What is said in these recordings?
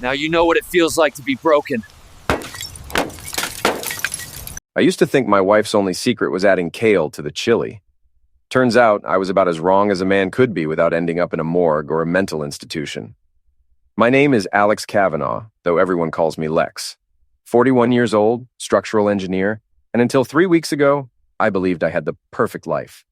Now you know what it feels like to be broken. I used to think my wife's only secret was adding kale to the chili. Turns out I was about as wrong as a man could be without ending up in a morgue or a mental institution. My name is Alex Kavanaugh, though everyone calls me Lex. 41 years old, structural engineer, and until 3 weeks ago, I believed I had the perfect life.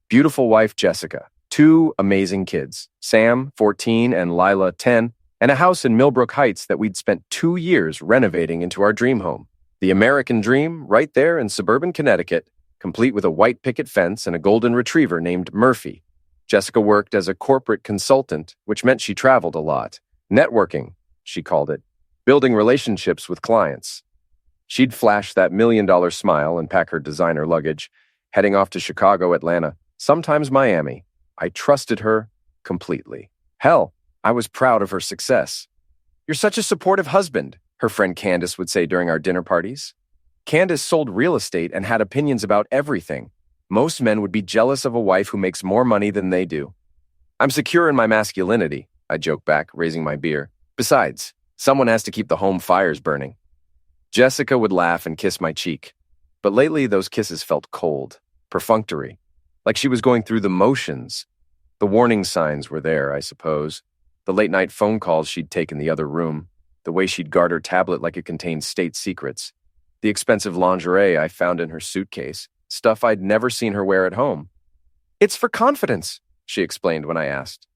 Beautiful wife Jessica, 2 amazing kids, Sam, 14, and Lila, 10, and a house in Millbrook Heights that we'd spent 2 years renovating into our dream home. The American dream right there in suburban Connecticut, complete with a white picket fence and a golden retriever named Murphy. Jessica worked as a corporate consultant, which meant she traveled a lot. Networking, she called it, building relationships with clients. She'd flash that $1 million smile and pack her designer luggage, heading off to Chicago, Atlanta, sometimes Miami. I trusted her completely. Hell, I was proud of her success. "You're such a supportive husband," her friend Candace would say during our dinner parties. Candace sold real estate and had opinions about everything. Most men would be jealous of a wife who makes more money than they do. "I'm secure in my masculinity," I joke back, raising my beer. "Besides, someone has to keep the home fires burning." Jessica would laugh and kiss my cheek. But lately, those kisses felt cold, perfunctory, like she was going through the motions. The warning signs were there, I suppose. The late-night phone calls she'd take in the other room, the way she'd guard her tablet like it contained state secrets, the expensive lingerie I found in her suitcase, stuff I'd never seen her wear at home. "It's for confidence," she explained when I asked.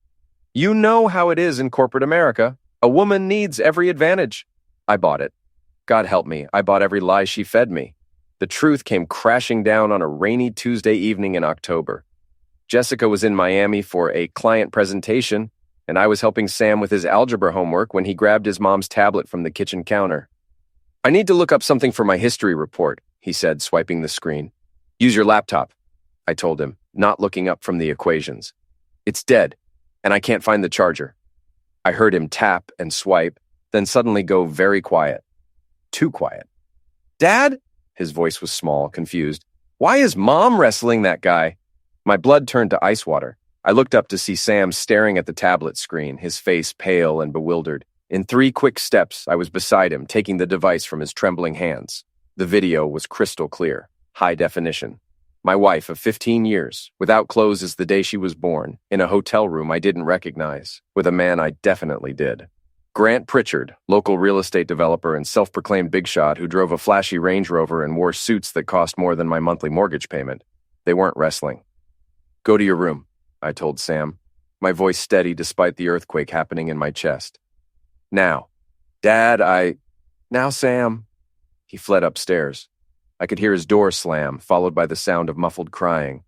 "You know how it is in corporate America. A woman needs every advantage." I bought it. God help me, I bought every lie she fed me. The truth came crashing down on a rainy Tuesday evening in October. Jessica was in Miami for a client presentation, and I was helping Sam with his algebra homework when he grabbed his mom's tablet from the kitchen counter. "I need to look up something for my history report," he said, swiping the screen. "Use your laptop," I told him, not looking up from the equations. "It's dead, and I can't find the charger." I heard him tap and swipe, then suddenly go very quiet. Too quiet. "Dad?" His voice was small, confused. "Why is Mom wrestling that guy?" My blood turned to ice water. I looked up to see Sam staring at the tablet screen, his face pale and bewildered. In 3 quick steps, I was beside him, taking the device from his trembling hands. The video was crystal clear, high definition. My wife of 15 years, without clothes as the day she was born, in a hotel room I didn't recognize, with a man I definitely did. Grant Pritchard, local real estate developer and self-proclaimed big shot who drove a flashy Range Rover and wore suits that cost more than my monthly mortgage payment. They weren't wrestling. "Go to your room," I told Sam, my voice steady despite the earthquake happening in my chest. "Now." "Dad, Now, Sam." He fled upstairs. I could hear his door slam, followed by the sound of muffled crying.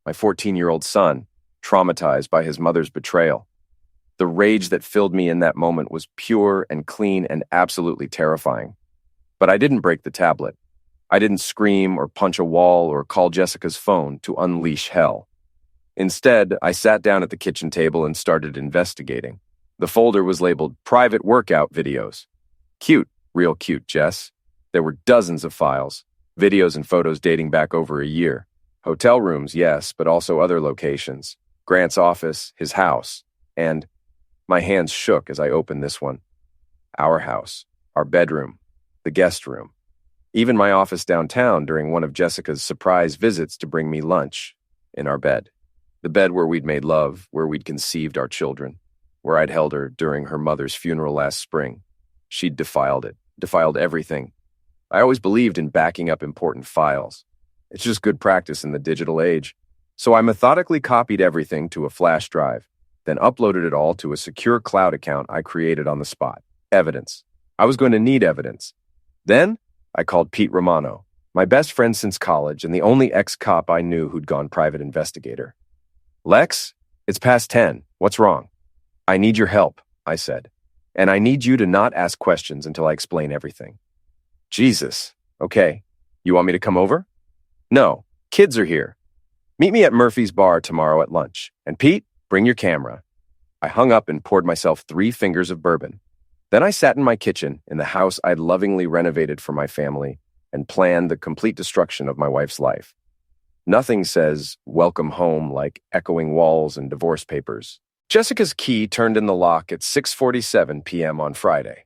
My 14-year-old son, traumatized by his mother's betrayal. The rage that filled me in that moment was pure and clean and absolutely terrifying. But I didn't break the tablet. I didn't scream or punch a wall or call Jessica's phone to unleash hell. Instead, I sat down at the kitchen table and started investigating. The folder was labeled Private Workout Videos. Cute, real cute, Jess. There were dozens of files, videos and photos dating back over a year. Hotel rooms, yes, but also other locations. Grant's office, his house, and my hands shook as I opened this one. Our house, our bedroom, the guest room. Even my office downtown during one of Jessica's surprise visits to bring me lunch, in our bed. The bed where we'd made love, where we'd conceived our children, where I'd held her during her mother's funeral last spring. She'd defiled it, defiled everything. I always believed in backing up important files. It's just good practice in the digital age. So I methodically copied everything to a flash drive, then uploaded it all to a secure cloud account I created on the spot. Evidence. I was going to need evidence. Then I called Pete Romano, my best friend since college and the only ex-cop I knew who'd gone private investigator. "Lex, it's past 10. What's wrong?" "I need your help," I said. "And I need you to not ask questions until I explain everything." "Jesus. Okay. You want me to come over?" "No. Kids are here. Meet me at Murphy's bar tomorrow at lunch. And Pete, bring your camera." I hung up and poured myself 3 fingers of bourbon. Then I sat in my kitchen in the house I'd lovingly renovated for my family and planned the complete destruction of my wife's life. Nothing says welcome home like echoing walls and divorce papers. Jessica's key turned in the lock at 6:47 p.m. on Friday.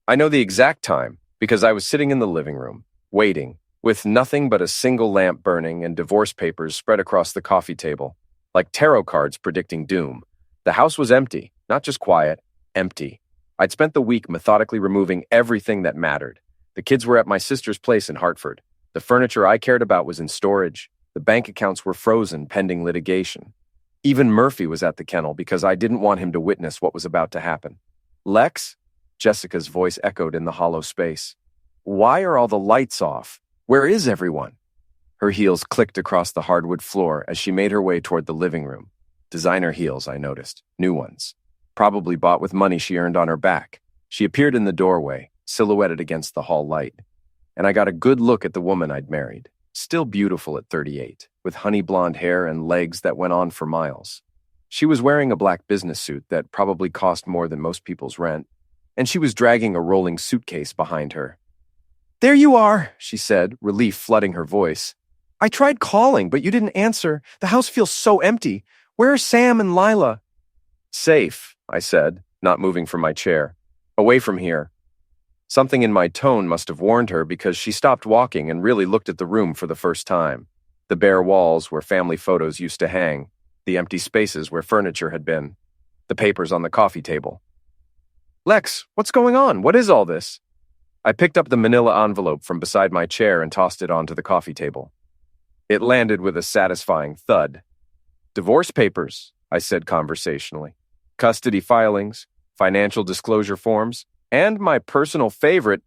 I know the exact time because I was sitting in the living room, waiting, with nothing but a single lamp burning and divorce papers spread across the coffee table, like tarot cards predicting doom. The house was empty, not just quiet, empty. I'd spent the week methodically removing everything that mattered. The kids were at my sister's place in Hartford. The furniture I cared about was in storage. The bank accounts were frozen pending litigation. Even Murphy was at the kennel because I didn't want him to witness what was about to happen. Lex? Jessica's voice echoed in the hollow space. Why are all the lights off? Where is everyone? Her heels clicked across the hardwood floor as she made her way toward the living room. Designer heels, I noticed. New ones. Probably bought with money she earned on her back. She appeared in the doorway, silhouetted against the hall light. And I got a good look at the woman I'd married. Still beautiful at 38, with honey blonde hair and legs that went on for miles. She was wearing a black business suit that probably cost more than most people's rent, and she was dragging a rolling suitcase behind her. "There you are," she said, relief flooding her voice. "I tried calling, but you didn't answer. The house feels so empty. Where are Sam and Lila?" "Safe," I said, not moving from my chair. "Away from here." Something in my tone must have warned her because she stopped walking and really looked at the room for the first time. The bare walls where family photos used to hang, the empty spaces where furniture had been, the papers on the coffee table. "Lex, what's going on? What is all this?" I picked up the manila envelope from beside my chair and tossed it onto the coffee table. It landed with a satisfying thud. "Divorce papers," I said conversationally. "Custody filings, financial disclosure forms, and my personal favorite,"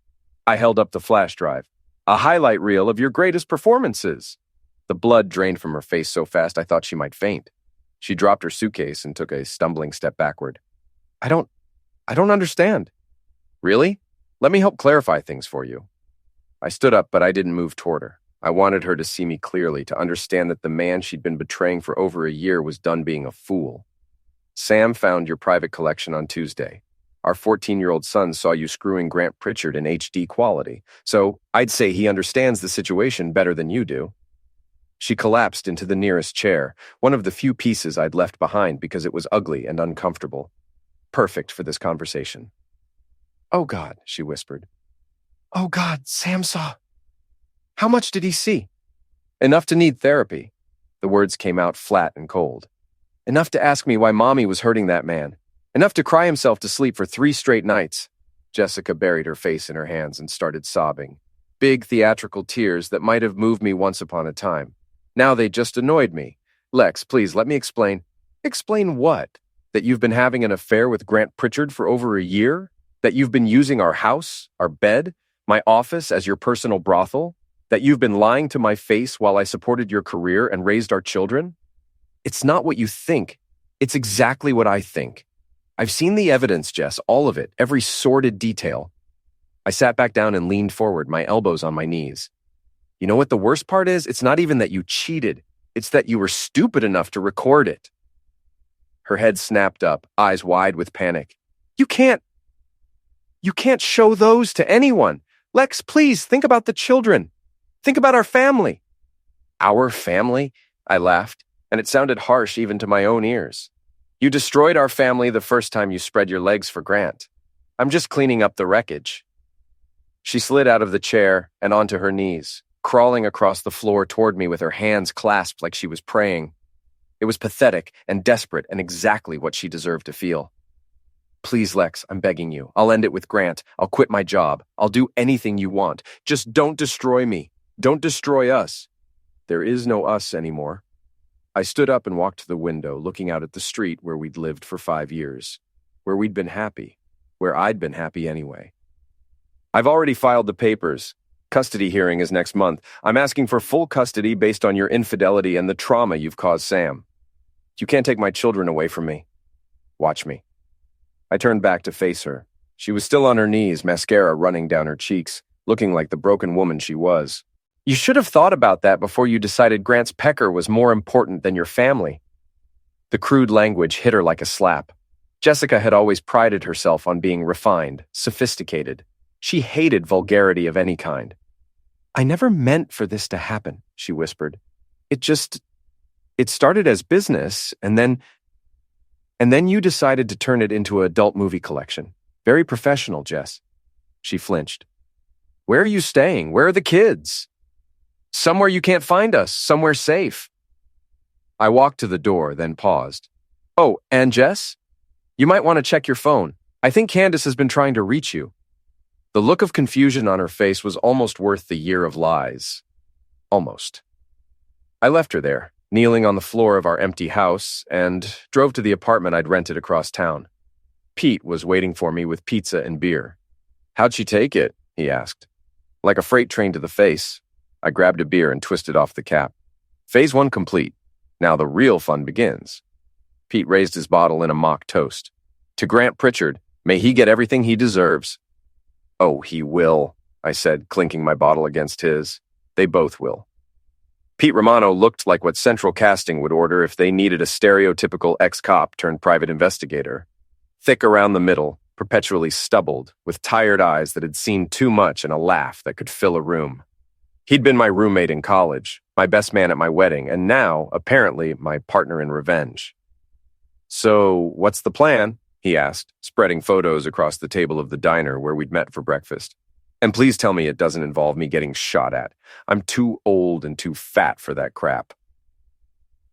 I held up the flash drive, "a highlight reel of your greatest performances." The blood drained from her face so fast I thought she might faint. She dropped her suitcase and took a stumbling step backward. I don't understand." "Really? Let me help clarify things for you." I stood up, but I didn't move toward her. I wanted her to see me clearly, to understand that the man she'd been betraying for over a year was done being a fool. "Sam found your private collection on Tuesday. Our 14-year-old son saw you screwing Grant Pritchard in HD quality, so I'd say he understands the situation better than you do." She collapsed into the nearest chair, one of the few pieces I'd left behind because it was ugly and uncomfortable. Perfect for this conversation. "Oh God," she whispered. "Oh God, Sam saw." "How much did he see?" "Enough to need therapy." The words came out flat and cold. "Enough to ask me why Mommy was hurting that man. Enough to cry himself to sleep for 3 straight nights." Jessica buried her face in her hands and started sobbing. Big theatrical tears that might have moved me once upon a time. Now they just annoyed me. "Lex, please let me explain." "Explain what? That you've been having an affair with Grant Pritchard for over a year? That you've been using our house, our bed, my office as your personal brothel? That you've been lying to my face while I supported your career and raised our children?" "It's not what you think. It's exactly what I think. I've seen the evidence, Jess, all of it, every sordid detail." I sat back down and leaned forward, my elbows on my knees. "You know what the worst part is? It's not even that you cheated. It's that you were stupid enough to record it." Her head snapped up, eyes wide with panic. You can't show those to anyone. Lex, please, think about the children. Think about our family." "Our family?" I laughed, and it sounded harsh even to my own ears. "You destroyed our family the first time you spread your legs for Grant. I'm just cleaning up the wreckage." She slid out of the chair and onto her knees, crawling across the floor toward me with her hands clasped like she was praying. It was pathetic and desperate and exactly what she deserved to feel. "Please, Lex, I'm begging you. I'll end it with Grant. I'll quit my job. I'll do anything you want. Just don't destroy me. Don't destroy us." "There is no us anymore." I stood up and walked to the window, looking out at the street where we'd lived for 5 years, where we'd been happy, where I'd been happy anyway. "I've already filed the papers. Custody hearing is next month. I'm asking for full custody based on your infidelity and the trauma you've caused Sam. You can't take my children away from me. Watch me." I turned back to face her. She was still on her knees, mascara running down her cheeks, looking like the broken woman she was. "You should have thought about that before you decided Grant's pecker was more important than your family." The crude language hit her like a slap. Jessica had always prided herself on being refined, sophisticated. She hated vulgarity of any kind. "I never meant for this to happen," she whispered. It started as business, and then..." And then you decided to turn it into an adult movie collection. Very professional, Jess. She flinched. Where are you staying? Where are the kids? Somewhere you can't find us, somewhere safe. I walked to the door, then paused. Oh, and Jess? You might want to check your phone. I think Candace has been trying to reach you. The look of confusion on her face was almost worth the year of lies. Almost. I left her there, kneeling on the floor of our empty house, and drove to the apartment I'd rented across town. Pete was waiting for me with pizza and beer. How'd she take it? He asked. Like a freight train to the face. I grabbed a beer and twisted off the cap. Phase 1 complete. Now the real fun begins. Pete raised his bottle in a mock toast. To Grant Pritchard, may he get everything he deserves. Oh, he will, I said, clinking my bottle against his. They both will. Pete Romano looked like what Central Casting would order if they needed a stereotypical ex-cop turned private investigator. Thick around the middle, perpetually stubbled, with tired eyes that had seen too much and a laugh that could fill a room. He'd been my roommate in college, my best man at my wedding, and now, apparently, my partner in revenge. So, what's the plan? He asked, spreading photos across the table of the diner where we'd met for breakfast. And please tell me it doesn't involve me getting shot at. I'm too old and too fat for that crap.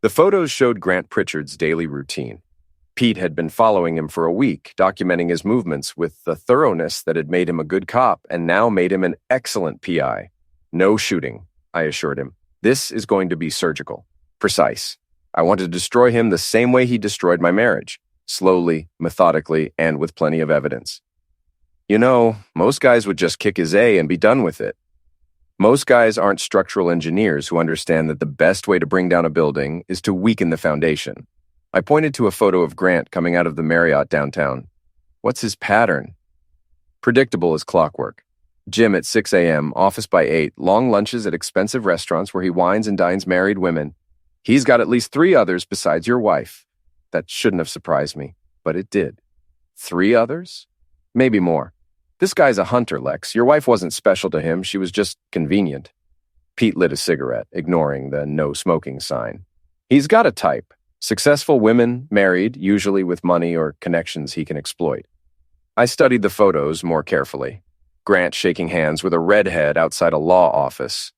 The photos showed Grant Pritchard's daily routine. Pete had been following him for a week, documenting his movements with the thoroughness that had made him a good cop and now made him an excellent PI. No shooting, I assured him. This is going to be surgical. Precise. I want to destroy him the same way he destroyed my marriage. Slowly, methodically, and with plenty of evidence. You know, most guys would just kick his A and be done with it. Most guys aren't structural engineers who understand that the best way to bring down a building is to weaken the foundation. I pointed to a photo of Grant coming out of the Marriott downtown. What's his pattern? Predictable as clockwork. Gym at 6 a.m., office by 8, long lunches at expensive restaurants where he wines and dines married women. He's got at least 3 others besides your wife. That shouldn't have surprised me, but it did. 3 others? Maybe more. This guy's a hunter, Lex. Your wife wasn't special to him. She was just convenient. Pete lit a cigarette, ignoring the no smoking sign. He's got a type. Successful women, married, usually with money or connections he can exploit. I studied the photos more carefully. Grant shaking hands with a redhead outside a law office.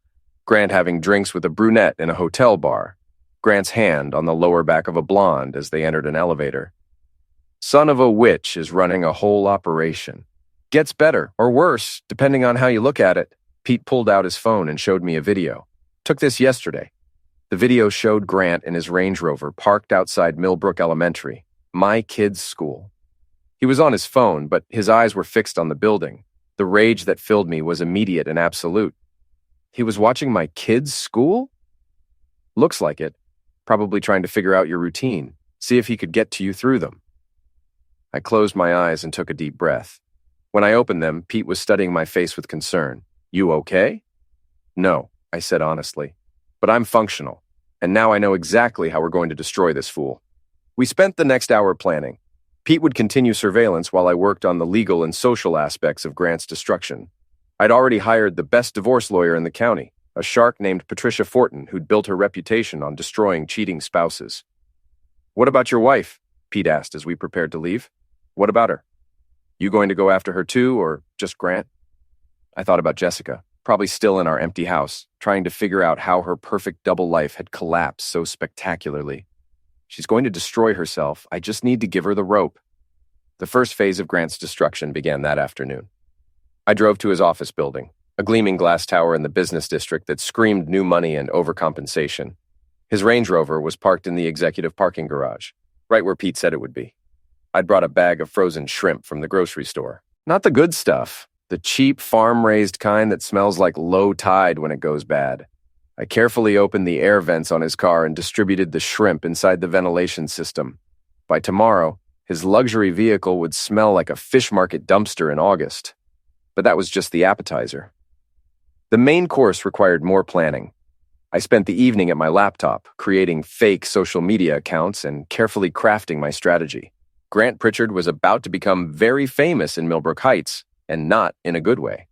Grant having drinks with a brunette in a hotel bar. Grant's hand on the lower back of a blonde as they entered an elevator. Son of a witch is running a whole operation. Gets better, or worse, depending on how you look at it. Pete pulled out his phone and showed me a video. Took this yesterday. The video showed Grant in his Range Rover parked outside Millbrook Elementary, my kid's school. He was on his phone, but his eyes were fixed on the building. The rage that filled me was immediate and absolute. He was watching my kid's school? Looks like it. Probably trying to figure out your routine, see if he could get to you through them. I closed my eyes and took a deep breath. When I opened them, Pete was studying my face with concern. You okay? No, I said honestly. But I'm functional, and now I know exactly how we're going to destroy this fool. We spent the next hour planning. Pete would continue surveillance while I worked on the legal and social aspects of Grant's destruction. I'd already hired the best divorce lawyer in the county, a shark named Patricia Fortin who'd built her reputation on destroying cheating spouses. What about your wife? Pete asked as we prepared to leave. What about her? You going to go after her too, or just Grant? I thought about Jessica, probably still in our empty house, trying to figure out how her perfect double life had collapsed so spectacularly. She's going to destroy herself. I just need to give her the rope. The first phase of Grant's destruction began that afternoon. I drove to his office building, a gleaming glass tower in the business district that screamed new money and overcompensation. His Range Rover was parked in the executive parking garage, right where Pete said it would be. I'd brought a bag of frozen shrimp from the grocery store. Not the good stuff, the cheap farm-raised kind that smells like low tide when it goes bad. I carefully opened the air vents on his car and distributed the shrimp inside the ventilation system. By tomorrow, his luxury vehicle would smell like a fish market dumpster in August. But that was just the appetizer. The main course required more planning. I spent the evening at my laptop, creating fake social media accounts and carefully crafting my strategy. Grant Pritchard was about to become very famous in Millbrook Heights, and not in a good way.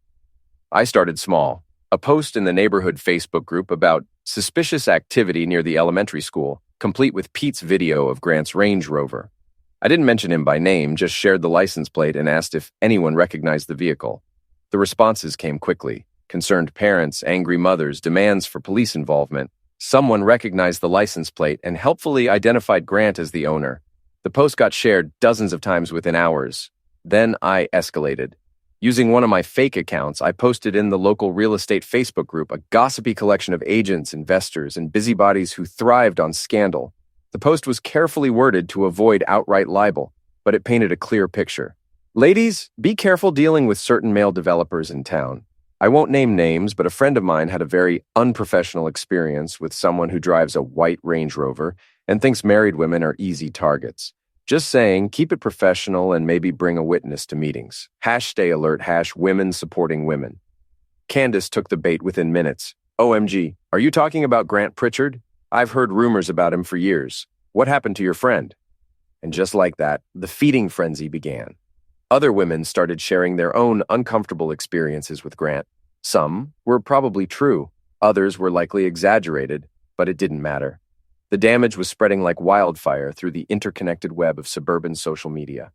I started small, a post in the neighborhood Facebook group about suspicious activity near the elementary school, complete with Pete's video of Grant's Range Rover. I didn't mention him by name, just shared the license plate and asked if anyone recognized the vehicle. The responses came quickly. Concerned parents, angry mothers, demands for police involvement. Someone recognized the license plate and helpfully identified Grant as the owner. The post got shared dozens of times within hours. Then I escalated. Using one of my fake accounts, I posted in the local real estate Facebook group a gossipy collection of agents, investors, and busybodies who thrived on scandal. The post was carefully worded to avoid outright libel, but it painted a clear picture. Ladies, be careful dealing with certain male developers in town. I won't name names, but a friend of mine had a very unprofessional experience with someone who drives a white Range Rover and thinks married women are easy targets. Just saying, keep it professional and maybe bring a witness to meetings. #stay alert, #women supporting women. Candace took the bait within minutes. OMG, are you talking about Grant Pritchard? I've heard rumors about him for years. What happened to your friend? And just like that, the feeding frenzy began. Other women started sharing their own uncomfortable experiences with Grant. Some were probably true, others were likely exaggerated, but it didn't matter. The damage was spreading like wildfire through the interconnected web of suburban social media.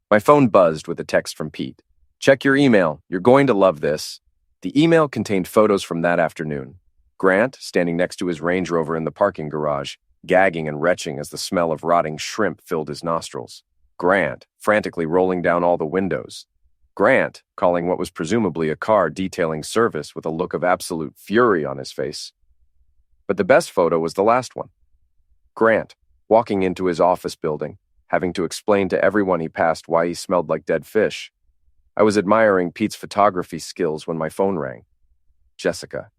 My phone buzzed with a text from Pete. Check your email. You're going to love this. The email contained photos from that afternoon. Grant, standing next to his Range Rover in the parking garage, gagging and retching as the smell of rotting shrimp filled his nostrils. Grant, frantically rolling down all the windows. Grant, calling what was presumably a car detailing service with a look of absolute fury on his face. But the best photo was the last one. Grant, walking into his office building, having to explain to everyone he passed why he smelled like dead fish. I was admiring Pete's photography skills when my phone rang. Jessica.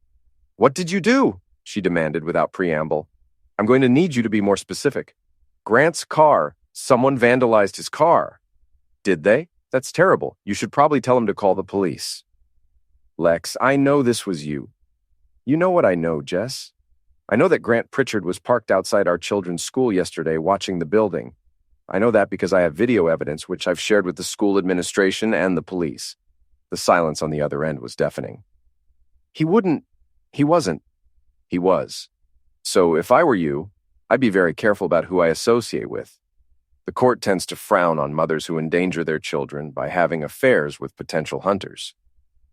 What did you do? She demanded without preamble. I'm going to need you to be more specific. Grant's car. Someone vandalized his car. Did they? That's terrible. You should probably tell him to call the police. Lex, I know this was you. You know what I know, Jess? I know that Grant Pritchard was parked outside our children's school yesterday watching the building. I know that because I have video evidence which I've shared with the school administration and the police. The silence on the other end was deafening. He wasn't. He was. So if I were you, I'd be very careful about who I associate with. The court tends to frown on mothers who endanger their children by having affairs with potential hunters.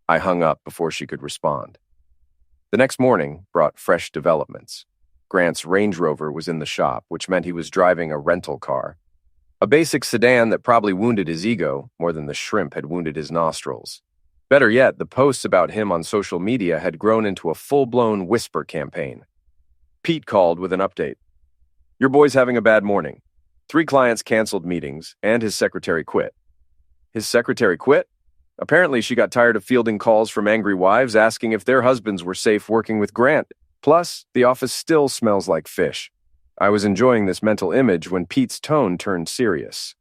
I hung up before she could respond. The next morning brought fresh developments. Grant's Range Rover was in the shop, which meant he was driving a rental car. A basic sedan that probably wounded his ego more than the shrimp had wounded his nostrils. Better yet, the posts about him on social media had grown into a full-blown whisper campaign. Pete called with an update. Your boy's having a bad morning. 3 clients canceled meetings, and his secretary quit. His secretary quit? Apparently she got tired of fielding calls from angry wives asking if their husbands were safe working with Grant. Plus, the office still smells like fish. I was enjoying this mental image when Pete's tone turned serious.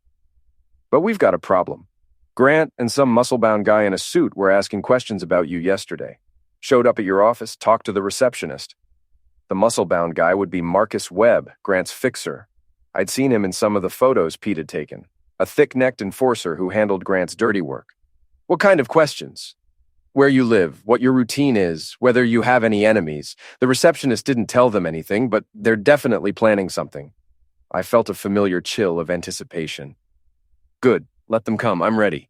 But we've got a problem. Grant and some muscle-bound guy in a suit were asking questions about you yesterday. Showed up at your office, talked to the receptionist. The muscle-bound guy would be Marcus Webb, Grant's fixer. I'd seen him in some of the photos Pete had taken. A thick-necked enforcer who handled Grant's dirty work. What kind of questions? Where you live, what your routine is, whether you have any enemies. The receptionist didn't tell them anything, but they're definitely planning something. I felt a familiar chill of anticipation. Good, let them come, I'm ready.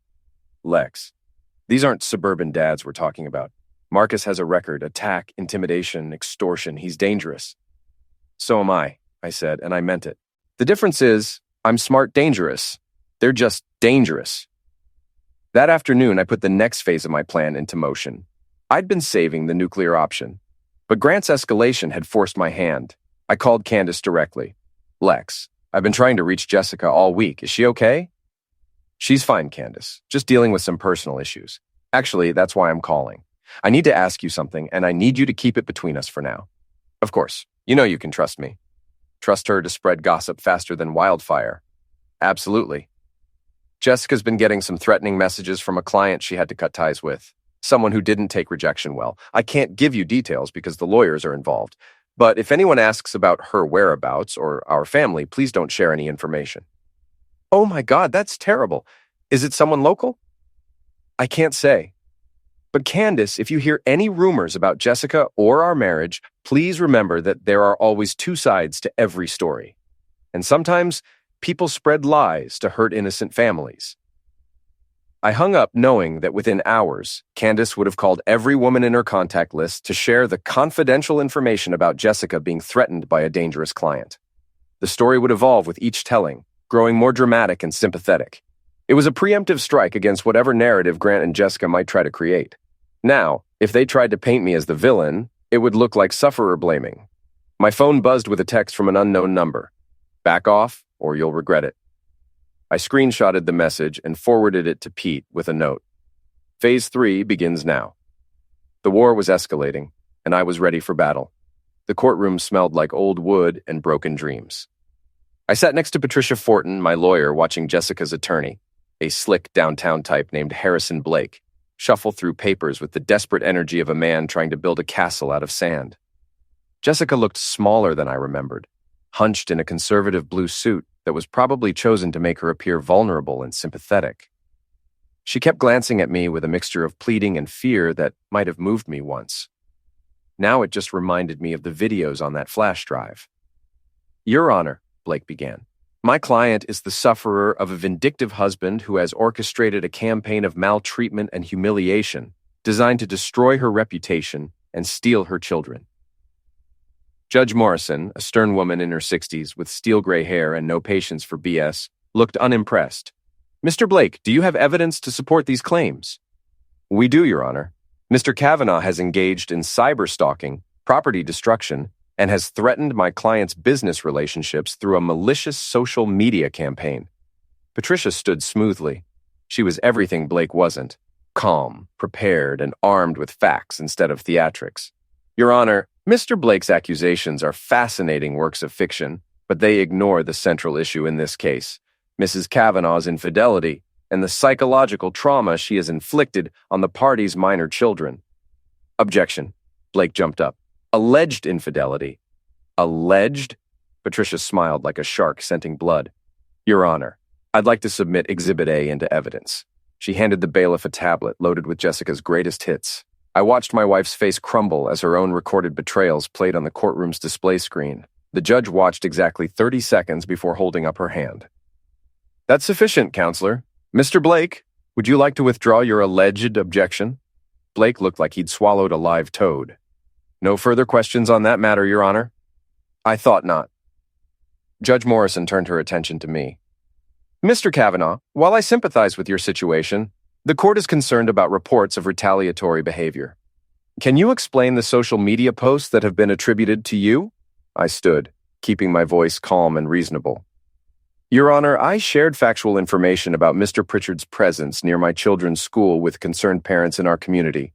Lex. These aren't suburban dads we're talking about. Marcus has a record, attack, intimidation, extortion. He's dangerous. So am I said, and I meant it. The difference is, I'm smart dangerous. They're just dangerous. That afternoon, I put the next phase of my plan into motion. I'd been saving the nuclear option, but Grant's escalation had forced my hand. I called Candace directly. Lex, I've been trying to reach Jessica all week. Is she okay? She's fine, Candace. Just dealing with some personal issues. Actually, that's why I'm calling. I need to ask you something, and I need you to keep it between us for now. Of course, you know you can trust me. Trust her to spread gossip faster than wildfire. Absolutely. Jessica's been getting some threatening messages from a client she had to cut ties with. Someone who didn't take rejection well. I can't give you details because the lawyers are involved. But if anyone asks about her whereabouts or our family, please don't share any information. Oh my God, that's terrible. Is it someone local? I can't say. But Candace, if you hear any rumors about Jessica or our marriage, please remember that there are always 2 sides to every story. And sometimes People spread lies to hurt innocent families. I hung up knowing that within hours, Candace would have called every woman in her contact list to share the confidential information about Jessica being threatened by a dangerous client. The story would evolve with each telling, growing more dramatic and sympathetic. It was a preemptive strike against whatever narrative Grant and Jessica might try to create. Now, if they tried to paint me as the villain, it would look like sufferer blaming. My phone buzzed with a text from an unknown number. Back off, or you'll regret it. I screenshotted the message and forwarded it to Pete with a note. Phase 3 begins now. The war was escalating, and I was ready for battle. The courtroom smelled like old wood and broken dreams. I sat next to Patricia Fortin, my lawyer, watching Jessica's attorney, a slick downtown type named Harrison Blake, shuffle through papers with the desperate energy of a man trying to build a castle out of sand. Jessica looked smaller than I remembered, hunched in a conservative blue suit that was probably chosen to make her appear vulnerable and sympathetic. She kept glancing at me with a mixture of pleading and fear that might have moved me once. Now it just reminded me of the videos on that flash drive. Your Honor, Blake began, my client is the sufferer of a vindictive husband who has orchestrated a campaign of maltreatment and humiliation designed to destroy her reputation and steal her children. Judge Morrison, a stern woman in her 60s with steel gray hair and no patience for BS, looked unimpressed. Mr. Blake, do you have evidence to support these claims? We do, Your Honor. Mr. Kavanaugh has engaged in cyber-stalking, property destruction, and has threatened my client's business relationships through a malicious social media campaign. Patricia stood smoothly. She was everything Blake wasn't. Calm, prepared, and armed with facts instead of theatrics. Your Honor, Mr. Blake's accusations are fascinating works of fiction, but they ignore the central issue in this case, Mrs. Kavanaugh's infidelity and the psychological trauma she has inflicted on the party's minor children. Objection. Blake jumped up. Alleged infidelity. Alleged? Patricia smiled like a shark scenting blood. Your Honor, I'd like to submit Exhibit A into evidence. She handed the bailiff a tablet loaded with Jessica's greatest hits. I watched my wife's face crumble as her own recorded betrayals played on the courtroom's display screen. The judge watched exactly 30 seconds before holding up her hand. That's sufficient, Counselor. Mr. Blake, would you like to withdraw your alleged objection? Blake looked like he'd swallowed a live toad. No further questions on that matter, Your Honor? I thought not. Judge Morrison turned her attention to me. Mr. Kavanaugh, while I sympathize with your situation, the court is concerned about reports of retaliatory behavior. Can you explain the social media posts that have been attributed to you? I stood, keeping my voice calm and reasonable. Your Honor, I shared factual information about Mr. Pritchard's presence near my children's school with concerned parents in our community.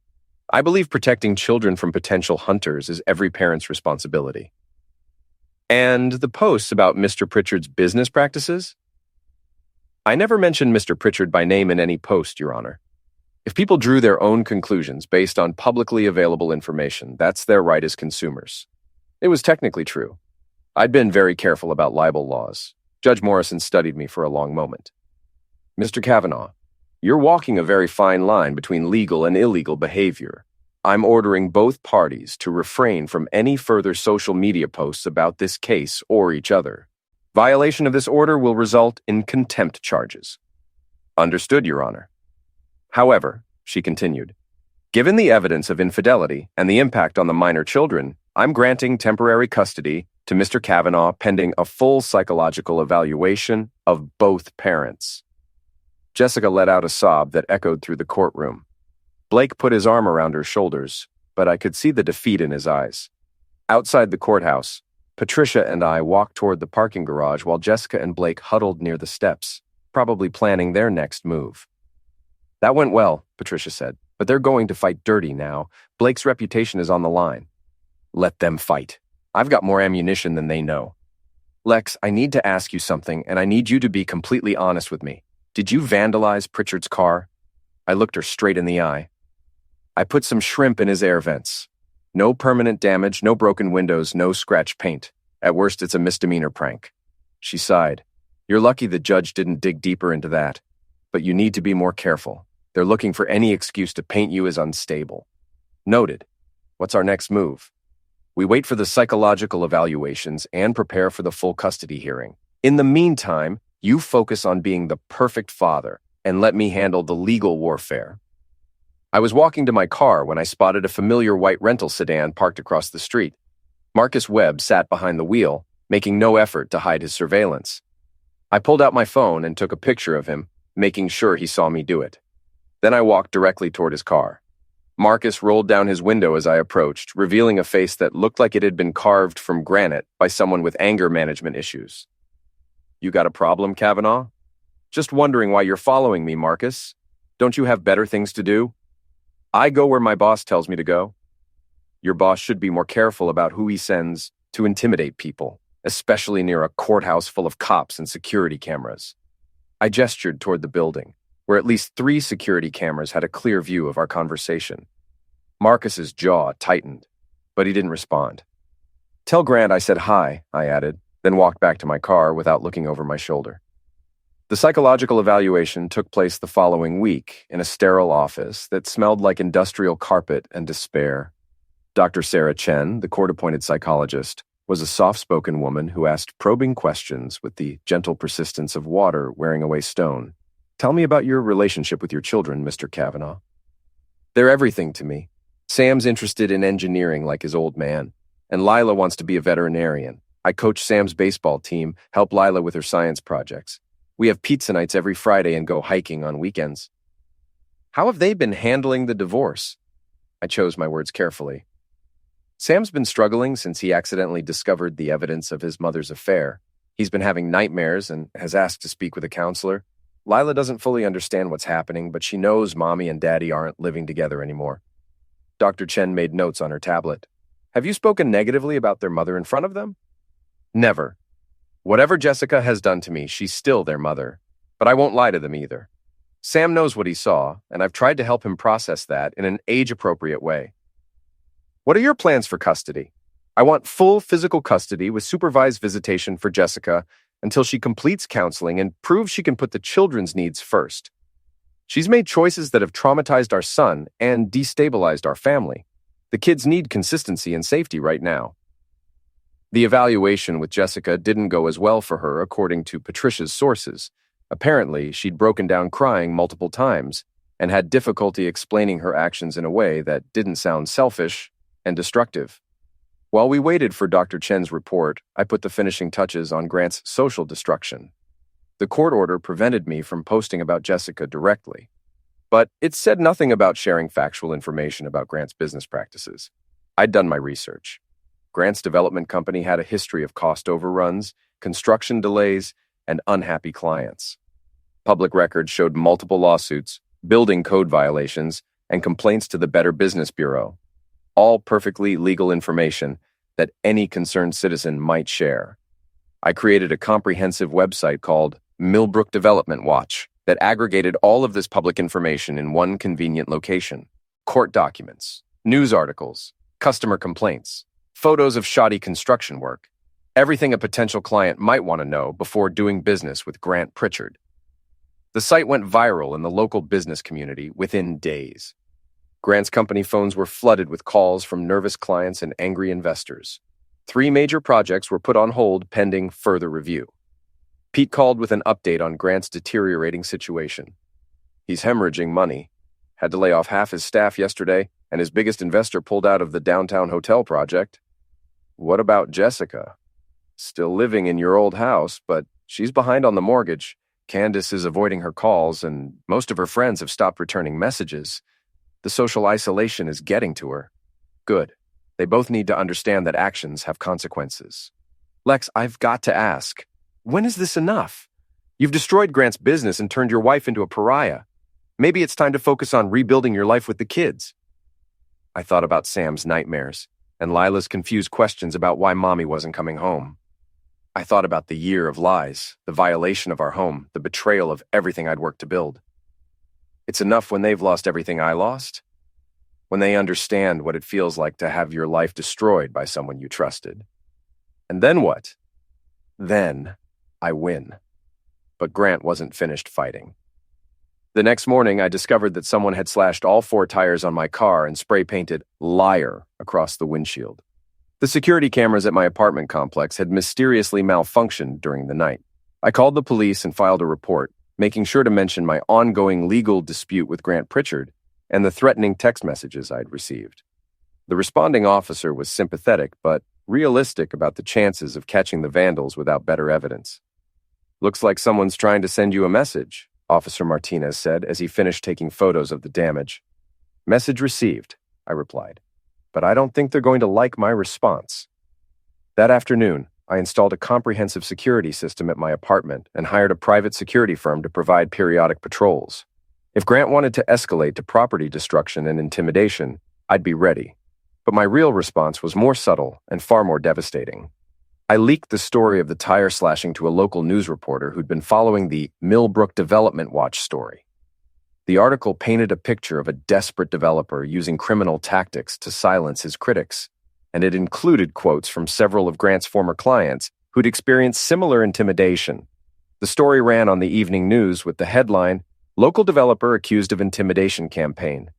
I believe protecting children from potential hunters is every parent's responsibility. And the posts about Mr. Pritchard's business practices? I never mentioned Mr. Pritchard by name in any post, Your Honor. If people drew their own conclusions based on publicly available information, that's their right as consumers. It was technically true. I'd been very careful about libel laws. Judge Morrison studied me for a long moment. Mr. Kavanaugh, you're walking a very fine line between legal and illegal behavior. I'm ordering both parties to refrain from any further social media posts about this case or each other. Violation of this order will result in contempt charges. Understood, Your Honor. However, she continued, given the evidence of infidelity and the impact on the minor children, I'm granting temporary custody to Mr. Kavanaugh pending a full psychological evaluation of both parents. Jessica let out a sob that echoed through the courtroom. Blake put his arm around her shoulders, but I could see the defeat in his eyes. Outside the courthouse, Patricia and I walked toward the parking garage while Jessica and Blake huddled near the steps, probably planning their next move. That went well, Patricia said, but they're going to fight dirty now. Blake's reputation is on the line. Let them fight. I've got more ammunition than they know. Lex, I need to ask you something, and I need you to be completely honest with me. Did you vandalize Pritchard's car? I looked her straight in the eye. I put some shrimp in his air vents. No permanent damage, no broken windows, no scratched paint. At worst, it's a misdemeanor prank. She sighed. You're lucky the judge didn't dig deeper into that. But you need to be more careful. They're looking for any excuse to paint you as unstable. Noted. What's our next move? We wait for the psychological evaluations and prepare for the full custody hearing. In the meantime, you focus on being the perfect father and let me handle the legal warfare. I was walking to my car when I spotted a familiar white rental sedan parked across the street. Marcus Webb sat behind the wheel, making no effort to hide his surveillance. I pulled out my phone and took a picture of him, making sure he saw me do it. Then I walked directly toward his car. Marcus rolled down his window as I approached, revealing a face that looked like it had been carved from granite by someone with anger management issues. "You got a problem, Kavanaugh? Just wondering why you're following me, Marcus. Don't you have better things to do? I go where my boss tells me to go. Your boss should be more careful about who he sends to intimidate people, especially near a courthouse full of cops and security cameras." I gestured toward the building, where at least 3 security cameras had a clear view of our conversation. Marcus's jaw tightened, but he didn't respond. "Tell Grant I said hi," I added, then walked back to my car without looking over my shoulder. The psychological evaluation took place the following week in a sterile office that smelled like industrial carpet and despair. Dr. Sarah Chen, the court-appointed psychologist, was a soft-spoken woman who asked probing questions with the gentle persistence of water wearing away stone. "Tell me about your relationship with your children, Mr. Kavanaugh." "They're everything to me. Sam's interested in engineering like his old man, and Lila wants to be a veterinarian. I coach Sam's baseball team, help Lila with her science projects. We have pizza nights every Friday and go hiking on weekends." "How have they been handling the divorce?" I chose my words carefully. "Sam's been struggling since he accidentally discovered the evidence of his mother's affair. He's been having nightmares and has asked to speak with a counselor. Lila doesn't fully understand what's happening, but she knows Mommy and Daddy aren't living together anymore." Dr. Chen made notes on her tablet. "Have you spoken negatively about their mother in front of them?" "Never. Whatever Jessica has done to me, she's still their mother. But I won't lie to them either. Sam knows what he saw, and I've tried to help him process that in an age-appropriate way." "What are your plans for custody?" "I want full physical custody with supervised visitation for Jessica until she completes counseling and proves she can put the children's needs first. She's made choices that have traumatized our son and destabilized our family. The kids need consistency and safety right now." The evaluation with Jessica didn't go as well for her, according to Patricia's sources. Apparently, she'd broken down crying multiple times and had difficulty explaining her actions in a way that didn't sound selfish and destructive. While we waited for Dr. Chen's report, I put the finishing touches on Grant's social destruction. The court order prevented me from posting about Jessica directly, but it said nothing about sharing factual information about Grant's business practices. I'd done my research. Grant's development company had a history of cost overruns, construction delays, and unhappy clients. Public records showed multiple lawsuits, building code violations, and complaints to the Better Business Bureau. All perfectly legal information that any concerned citizen might share. I created a comprehensive website called Millbrook Development Watch that aggregated all of this public information in one convenient location. Court documents, news articles, customer complaints, photos of shoddy construction work, everything a potential client might want to know before doing business with Grant Pritchard. The site went viral in the local business community within days. Grant's company phones were flooded with calls from nervous clients and angry investors. 3 major projects were put on hold pending further review. Pete called with an update on Grant's deteriorating situation. "He's hemorrhaging money. Had to lay off half his staff yesterday, and his biggest investor pulled out of the downtown hotel project." "What about Jessica?" "Still living in your old house, but she's behind on the mortgage. Candace is avoiding her calls, and most of her friends have stopped returning messages. The social isolation is getting to her." "Good. They both need to understand that actions have consequences." "Lex, I've got to ask, when is this enough? You've destroyed Grant's business and turned your wife into a pariah. Maybe it's time to focus on rebuilding your life with the kids." I thought about Sam's nightmares and Lila's confused questions about why Mommy wasn't coming home. I thought about the year of lies, the violation of our home, the betrayal of everything I'd worked to build. It's enough when they've lost everything I lost. When they understand what it feels like to have your life destroyed by someone you trusted. And then what? Then I win. But Grant wasn't finished fighting. The next morning, I discovered that someone had slashed all 4 tires on my car and spray-painted "Liar" across the windshield. The security cameras at my apartment complex had mysteriously malfunctioned during the night. I called the police and filed a report, making sure to mention my ongoing legal dispute with Grant Pritchard and the threatening text messages I'd received. The responding officer was sympathetic, but realistic about the chances of catching the vandals without better evidence. "Looks like someone's trying to send you a message," Officer Martinez said as he finished taking photos of the damage. "Message received," I replied, "but I don't think they're going to like my response." That afternoon, I installed a comprehensive security system at my apartment and hired a private security firm to provide periodic patrols. If Grant wanted to escalate to property destruction and intimidation, I'd be ready. But my real response was more subtle and far more devastating. I leaked the story of the tire slashing to a local news reporter who'd been following the Millbrook Development Watch story. The article painted a picture of a desperate developer using criminal tactics to silence his critics, and it included quotes from several of Grant's former clients who'd experienced similar intimidation. The story ran on the evening news with the headline, "Local Developer Accused of Intimidation Campaign."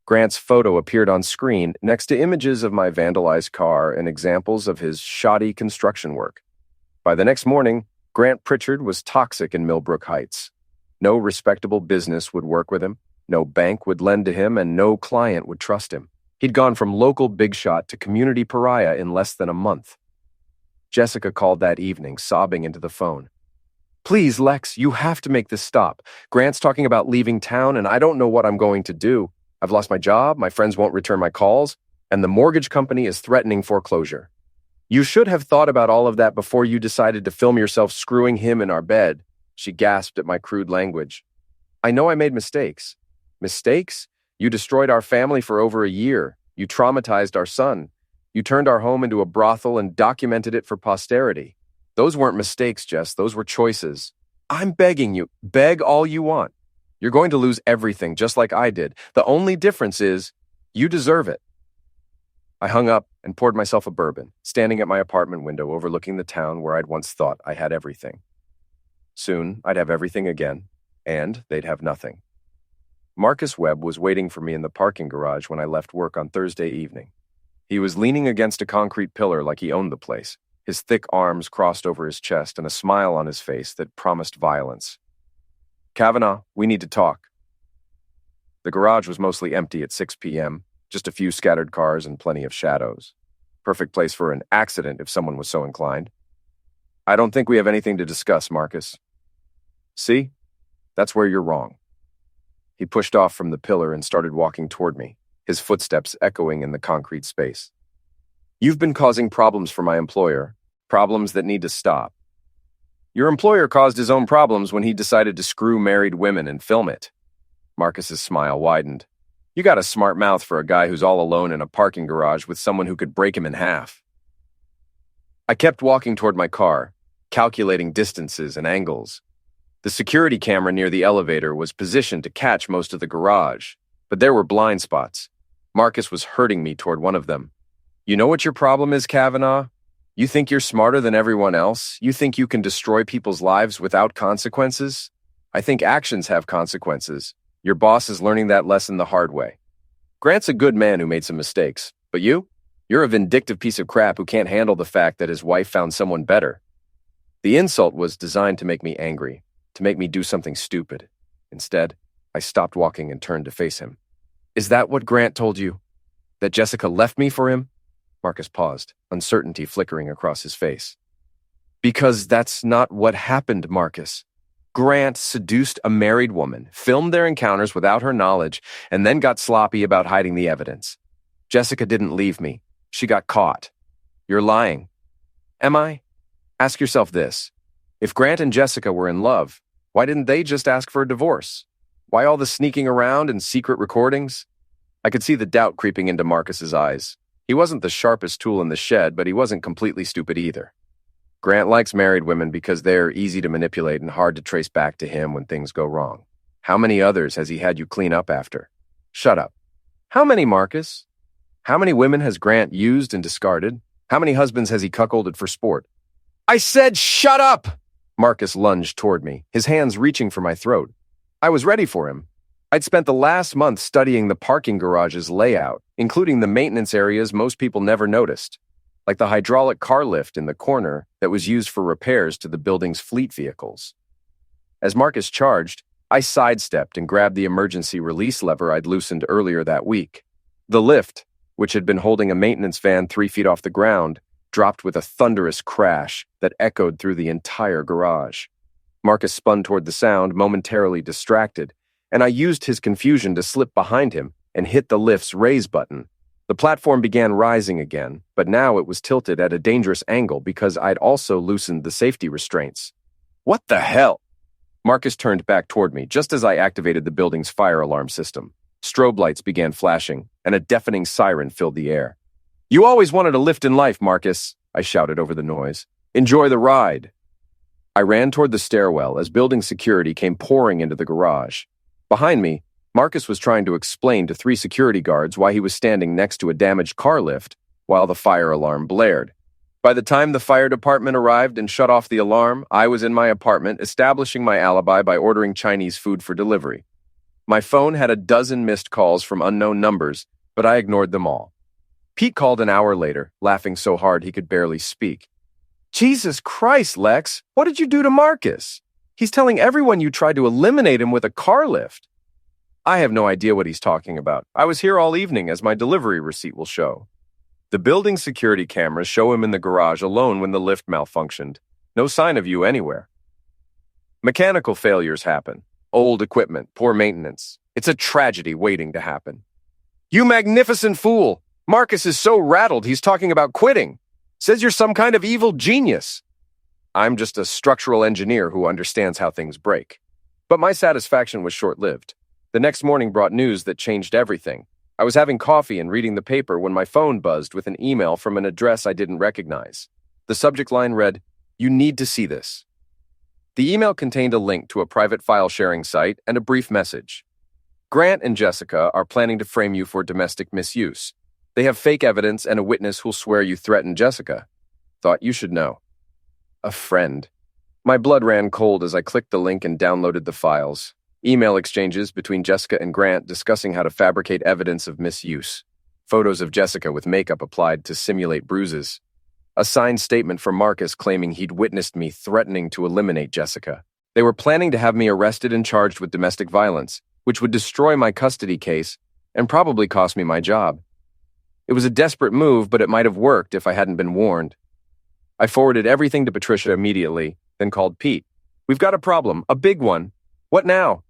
Grant's photo appeared on screen next to images of my vandalized car and examples of his shoddy construction work. By the next morning, Grant Pritchard was toxic in Millbrook Heights. No respectable business would work with him, no bank would lend to him, and no client would trust him. He'd gone from local big shot to community pariah in less than a month. Jessica called that evening, sobbing into the phone. "Please, Lex, you have to make this stop. Grant's talking about leaving town, and I don't know what I'm going to do. I've lost my job, my friends won't return my calls, and the mortgage company is threatening foreclosure. You should have thought about all of that before you decided to film yourself screwing him in our bed." She gasped at my crude language. "I know I made mistakes." "Mistakes? You destroyed our family for over a year. You traumatized our son. You turned our home into a brothel and documented it for posterity. Those weren't mistakes, Jess. Those were choices. I'm begging you. Beg all you want. You're going to lose everything, just like I did. The only difference is, you deserve it." I hung up and poured myself a bourbon, standing at my apartment window overlooking the town where I'd once thought I had everything. Soon, I'd have everything again, and they'd have nothing. Marcus Webb was waiting for me in the parking garage when I left work on Thursday evening. He was leaning against a concrete pillar like he owned the place, his thick arms crossed over his chest and a smile on his face that promised violence. "Kavanaugh, we need to talk." The garage was mostly empty at 6 p.m., just a few scattered cars and plenty of shadows. Perfect place for an accident if someone was so inclined. "I don't think we have anything to discuss, Marcus." "See? That's where you're wrong." He pushed off from the pillar and started walking toward me, his footsteps echoing in the concrete space. "You've been causing problems for my employer, problems that need to stop. Your employer caused his own problems when he decided to screw married women and film it." Marcus's smile widened. "You got a smart mouth for a guy who's all alone in a parking garage with someone who could break him in half." I kept walking toward my car, calculating distances and angles. The security camera near the elevator was positioned to catch most of the garage, but there were blind spots. Marcus was herding me toward one of them. "You know what your problem is, Kavanaugh? You think you're smarter than everyone else? You think you can destroy people's lives without consequences? I think actions have consequences. Your boss is learning that lesson the hard way. Grant's a good man who made some mistakes, but you're a vindictive piece of crap who can't handle the fact that his wife found someone better." The insult was designed to make me angry, to make me do something stupid. Instead, I stopped walking and turned to face him. "Is that what Grant told you? That Jessica left me for him?" Marcus paused, uncertainty flickering across his face. "Because that's not what happened, Marcus. Grant seduced a married woman, filmed their encounters without her knowledge, and then got sloppy about hiding the evidence. Jessica didn't leave me. She got caught. You're lying. Am I? Ask yourself this. If Grant and Jessica were in love, why didn't they just ask for a divorce? Why all the sneaking around and secret recordings?" I could see the doubt creeping into Marcus's eyes. He wasn't the sharpest tool in the shed, but he wasn't completely stupid either. Grant likes married women because they're easy to manipulate and hard to trace back to him when things go wrong. How many others has he had you clean up after? Shut up. How many, Marcus? How many women has Grant used and discarded? How many husbands has he cuckolded for sport? I said shut up! Marcus lunged toward me, his hands reaching for my throat. I was ready for him. I'd spent the last month studying the parking garage's layout, including the maintenance areas most people never noticed. like the hydraulic car lift in the corner that was used for repairs to the building's fleet vehicles. As Marcus charged, I sidestepped and grabbed the emergency release lever I'd loosened earlier that week. The lift, which had been holding a maintenance van 3 feet off the ground, dropped with a thunderous crash that echoed through the entire garage. Marcus spun toward the sound, momentarily distracted, and I used his confusion to slip behind him and hit the lift's raise button. The platform began rising again, but now it was tilted at a dangerous angle because I'd also loosened the safety restraints. What the hell? Marcus turned back toward me just as I activated the building's fire alarm system. Strobe lights began flashing, and a deafening siren filled the air. "You always wanted a lift in life, Marcus," I shouted over the noise. "Enjoy the ride." I ran toward the stairwell as building security came pouring into the garage. Behind me, Marcus was trying to explain to 3 security guards why he was standing next to a damaged car lift while the fire alarm blared. By the time the fire department arrived and shut off the alarm, I was in my apartment establishing my alibi by ordering Chinese food for delivery. My phone had a dozen missed calls from unknown numbers, but I ignored them all. Pete called an hour later, laughing so hard he could barely speak. "Jesus Christ, Lex, what did you do to Marcus? He's telling everyone you tried to eliminate him with a car lift." I have no idea what he's talking about. I was here all evening, as my delivery receipt will show. The building security cameras show him in the garage alone when the lift malfunctioned. No sign of you anywhere. Mechanical failures happen. Old equipment, poor maintenance. It's a tragedy waiting to happen. "You magnificent fool! Marcus is so rattled he's talking about quitting. Says you're some kind of evil genius." I'm just a structural engineer who understands how things break. But my satisfaction was short-lived. The next morning brought news that changed everything. I was having coffee and reading the paper when my phone buzzed with an email from an address I didn't recognize. The subject line read, "You need to see this." The email contained a link to a private file-sharing site and a brief message. "Grant and Jessica are planning to frame you for domestic misuse. They have fake evidence and a witness who'll swear you threatened Jessica. Thought you should know." A friend. My blood ran cold as I clicked the link and downloaded the files. Email exchanges between Jessica and Grant discussing how to fabricate evidence of misuse. Photos of Jessica with makeup applied to simulate bruises. A signed statement from Marcus claiming he'd witnessed me threatening to eliminate Jessica. They were planning to have me arrested and charged with domestic violence, which would destroy my custody case and probably cost me my job. It was a desperate move, but it might have worked if I hadn't been warned. I forwarded everything to Patricia immediately, then called Pete. "We've got a problem, a big one. What now?"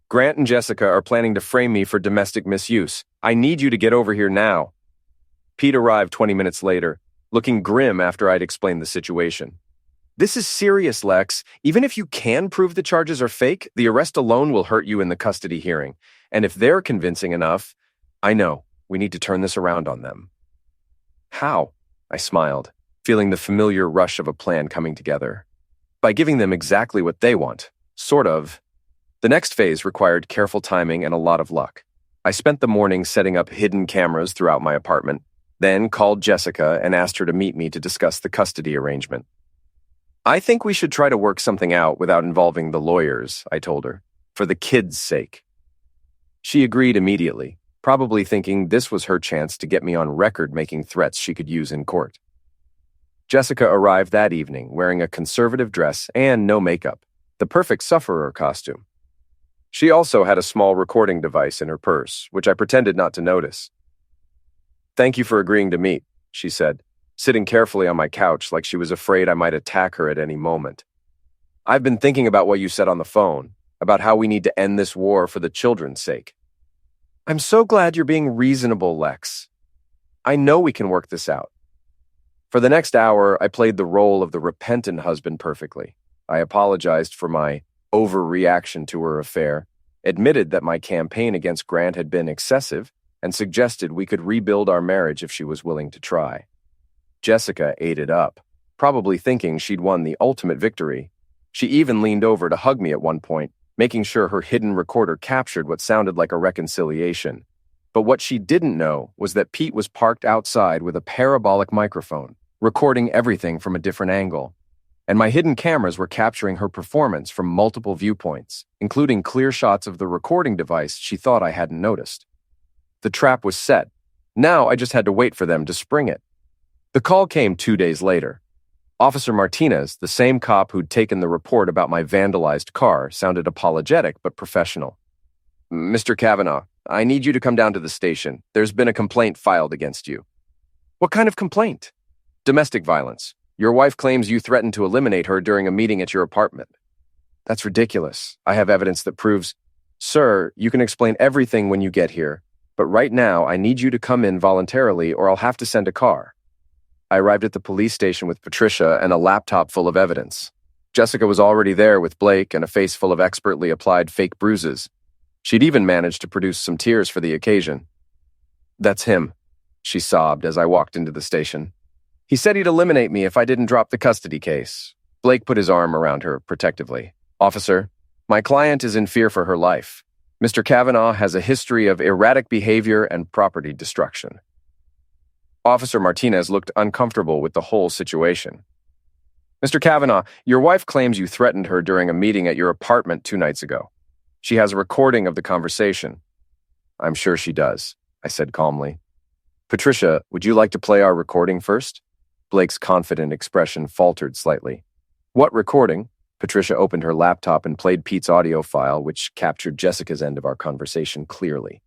"Grant and Jessica are planning to frame me for domestic misuse. I need you to get over here now." Pete arrived 20 minutes later, looking grim after I'd explained the situation. "This is serious, Lex. Even if you can prove the charges are fake, the arrest alone will hurt you in the custody hearing. And if they're convincing enough, I know, we need to turn this around on them." "How?" I smiled, feeling the familiar rush of a plan coming together. "By giving them exactly what they want. Sort of." The next phase required careful timing and a lot of luck. I spent the morning setting up hidden cameras throughout my apartment, then called Jessica and asked her to meet me to discuss the custody arrangement. "I think we should try to work something out without involving the lawyers," I told her, "for the kids' sake." She agreed immediately, probably thinking this was her chance to get me on record making threats she could use in court. Jessica arrived that evening wearing a conservative dress and no makeup, the perfect sufferer costume. She also had a small recording device in her purse, which I pretended not to notice. "Thank you for agreeing to meet," she said, sitting carefully on my couch like she was afraid I might attack her at any moment. "I've been thinking about what you said on the phone, about how we need to end this war for the children's sake." "I'm so glad you're being reasonable, Lex. I know we can work this out." For the next hour, I played the role of the repentant husband perfectly. I apologized for my overreaction to her affair, admitted that my campaign against Grant had been excessive, and suggested we could rebuild our marriage if she was willing to try. Jessica ate it up, probably thinking she'd won the ultimate victory. She even leaned over to hug me at one point, making sure her hidden recorder captured what sounded like a reconciliation. But what she didn't know was that Pete was parked outside with a parabolic microphone, recording everything from a different angle. And my hidden cameras were capturing her performance from multiple viewpoints, including clear shots of the recording device she thought I hadn't noticed. The trap was set. Now I just had to wait for them to spring it. The call came 2 days later. Officer Martinez, the same cop who'd taken the report about my vandalized car, sounded apologetic but professional. "Mr. Kavanaugh, I need you to come down to the station. There's been a complaint filed against you." "What kind of complaint?" "Domestic violence. Your wife claims you threatened to eliminate her during a meeting at your apartment." "That's ridiculous. I have evidence that proves—" "Sir, you can explain everything when you get here, but right now I need you to come in voluntarily or I'll have to send a car." I arrived at the police station with Patricia and a laptop full of evidence. Jessica was already there with Blake and a face full of expertly applied fake bruises. She'd even managed to produce some tears for the occasion. "That's him," she sobbed as I walked into the station. "He said he'd eliminate me if I didn't drop the custody case." Blake put his arm around her protectively. "Officer, my client is in fear for her life. Mr. Kavanaugh has a history of erratic behavior and property destruction." Officer Martinez looked uncomfortable with the whole situation. "Mr. Kavanaugh, your wife claims you threatened her during a meeting at your apartment 2 nights ago. She has a recording of the conversation." "I'm sure she does," I said calmly. "Patricia, would you like to play our recording first?" Blake's confident expression faltered slightly. "What recording?" Patricia opened her laptop and played Pete's audio file, which captured Jessica's end of our conversation clearly.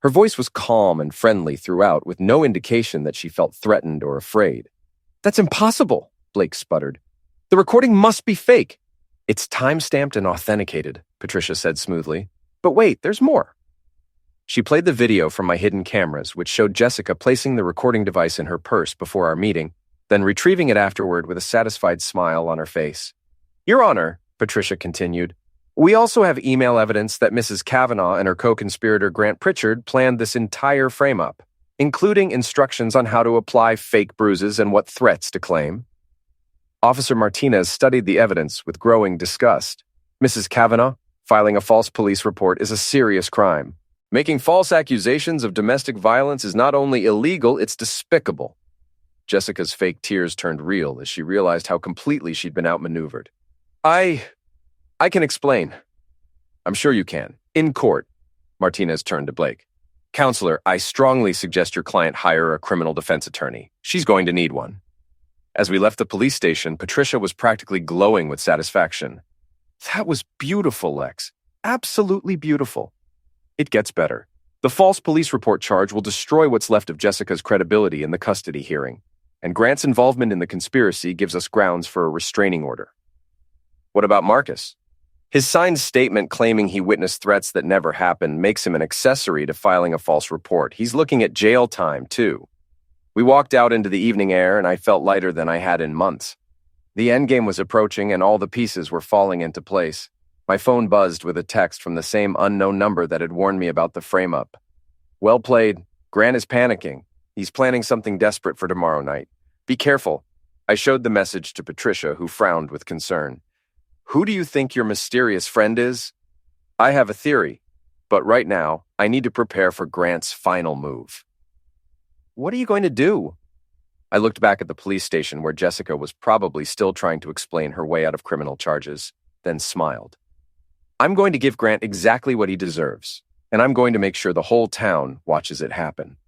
Her voice was calm and friendly throughout, with no indication that she felt threatened or afraid. "That's impossible," Blake sputtered. "The recording must be fake." "It's time-stamped and authenticated," Patricia said smoothly. "But wait, there's more." She played the video from my hidden cameras, which showed Jessica placing the recording device in her purse before our meeting, then retrieving it afterward with a satisfied smile on her face. "Your Honor," Patricia continued, "we also have email evidence that Mrs. Kavanaugh and her co-conspirator Grant Pritchard planned this entire frame-up, including instructions on how to apply fake bruises and what threats to claim." Officer Martinez studied the evidence with growing disgust. "Mrs. Kavanaugh, filing a false police report is a serious crime. Making false accusations of domestic violence is not only illegal, it's despicable." Jessica's fake tears turned real as she realized how completely she'd been outmaneuvered. I can explain." "I'm sure you can. In court." Martinez turned to Blake. "Counselor, I strongly suggest your client hire a criminal defense attorney. She's going to need one." As we left the police station, Patricia was practically glowing with satisfaction. "That was beautiful, Lex. Absolutely beautiful." "It gets better. The false police report charge will destroy what's left of Jessica's credibility in the custody hearing, and Grant's involvement in the conspiracy gives us grounds for a restraining order." "What about Marcus?" "His signed statement claiming he witnessed threats that never happened makes him an accessory to filing a false report. He's looking at jail time, too." We walked out into the evening air, and I felt lighter than I had in months. The endgame was approaching, and all the pieces were falling into place. My phone buzzed with a text from the same unknown number that had warned me about the frame-up. "Well played. Grant is panicking. He's planning something desperate for tomorrow night. Be careful." I showed the message to Patricia, who frowned with concern. "Who do you think your mysterious friend is?" "I have a theory, but right now, I need to prepare for Grant's final move." "What are you going to do?" I looked back at the police station where Jessica was probably still trying to explain her way out of criminal charges, then smiled. "I'm going to give Grant exactly what he deserves, and I'm going to make sure the whole town watches it happen."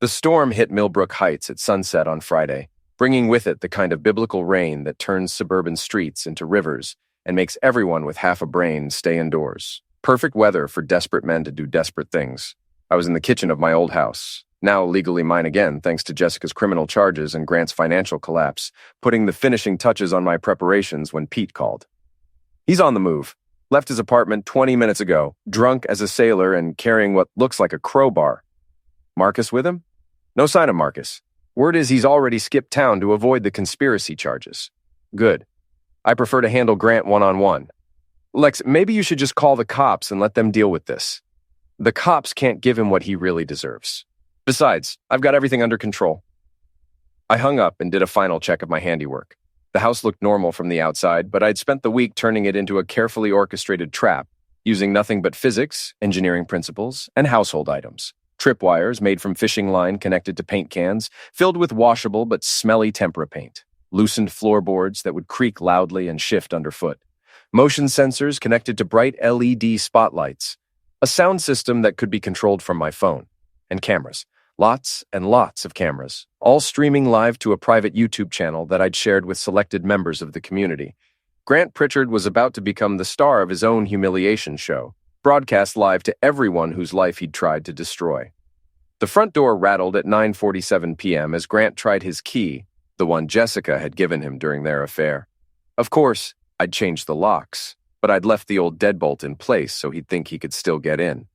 The storm hit Millbrook Heights at sunset on Friday, bringing with it the kind of biblical rain that turns suburban streets into rivers and makes everyone with half a brain stay indoors. Perfect weather for desperate men to do desperate things. I was in the kitchen of my old house, now legally mine again thanks to Jessica's criminal charges and Grant's financial collapse, putting the finishing touches on my preparations when Pete called. He's on the move. Left his apartment 20 minutes ago, drunk as a sailor and carrying what looks like a crowbar. Marcus with him? No sign of Marcus. Word is he's already skipped town to avoid the conspiracy charges. Good. I prefer to handle Grant one-on-one. Lex, maybe you should just call the cops and let them deal with this. The cops can't give him what he really deserves. Besides, I've got everything under control. I hung up and did a final check of my handiwork. The house looked normal from the outside, but I'd spent the week turning it into a carefully orchestrated trap, using nothing but physics, engineering principles, and household items. Tripwires made from fishing line connected to paint cans, filled with washable but smelly tempera paint. Loosened floorboards that would creak loudly and shift underfoot. Motion sensors connected to bright LED spotlights. A sound system that could be controlled from my phone. And cameras. Lots and lots of cameras, all streaming live to a private YouTube channel that I'd shared with selected members of the community. Grant Pritchard was about to become the star of his own humiliation show, broadcast live to everyone whose life he'd tried to destroy. The front door rattled at 9:47 p.m. as Grant tried his key, the one Jessica had given him during their affair. Of course, I'd changed the locks, but I'd left the old deadbolt in place so he'd think he could still get in.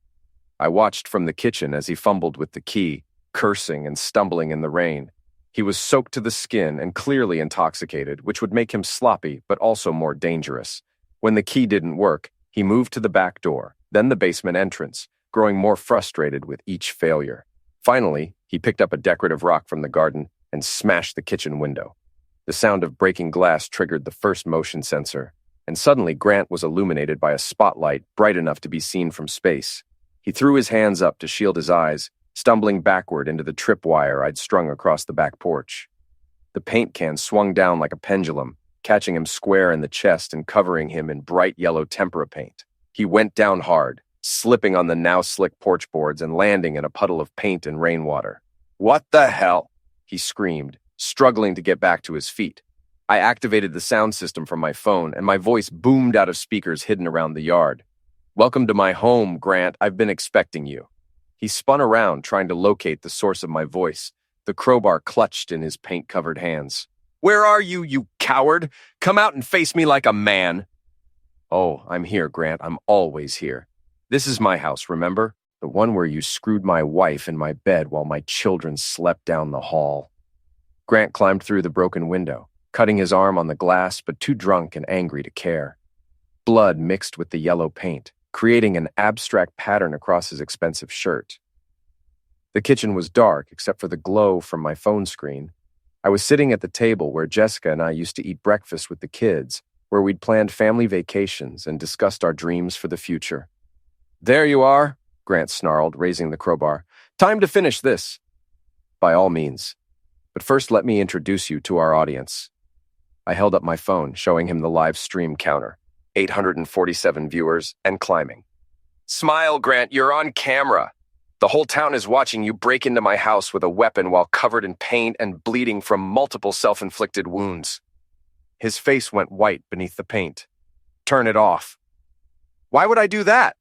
I watched from the kitchen as he fumbled with the key, cursing and stumbling in the rain. He was soaked to the skin and clearly intoxicated, which would make him sloppy but also more dangerous. When the key didn't work, he moved to the back door, then the basement entrance, growing more frustrated with each failure. Finally, he picked up a decorative rock from the garden and smashed the kitchen window. The sound of breaking glass triggered the first motion sensor, and suddenly Grant was illuminated by a spotlight bright enough to be seen from space. He threw his hands up to shield his eyes, stumbling backward into the tripwire I'd strung across the back porch. The paint can swung down like a pendulum, catching him square in the chest and covering him in bright yellow tempera paint. He went down hard, slipping on the now slick porch boards and landing in a puddle of paint and rainwater. "What the hell?" he screamed, struggling to get back to his feet. I activated the sound system from my phone, and my voice boomed out of speakers hidden around the yard. "Welcome to my home, Grant. I've been expecting you." He spun around, trying to locate the source of my voice, the crowbar clutched in his paint-covered hands. "Where are you, you coward? Come out and face me like a man." "Oh, I'm here, Grant. I'm always here. This is my house, remember? The one where you screwed my wife in my bed while my children slept down the hall." Grant climbed through the broken window, cutting his arm on the glass, but too drunk and angry to care. Blood mixed with the yellow paint, creating an abstract pattern across his expensive shirt. The kitchen was dark except for the glow from my phone screen. I was sitting at the table where Jessica and I used to eat breakfast with the kids, where we'd planned family vacations and discussed our dreams for the future. "There you are," Grant snarled, raising the crowbar. "Time to finish this." "By all means. But first let me introduce you to our audience." I held up my phone, showing him the live stream counter. 847 viewers and climbing. "Smile, Grant, you're on camera. The whole town is watching you break into my house with a weapon while covered in paint and bleeding from multiple self-inflicted wounds." His face went white beneath the paint. "Turn it off." "Why would I do that?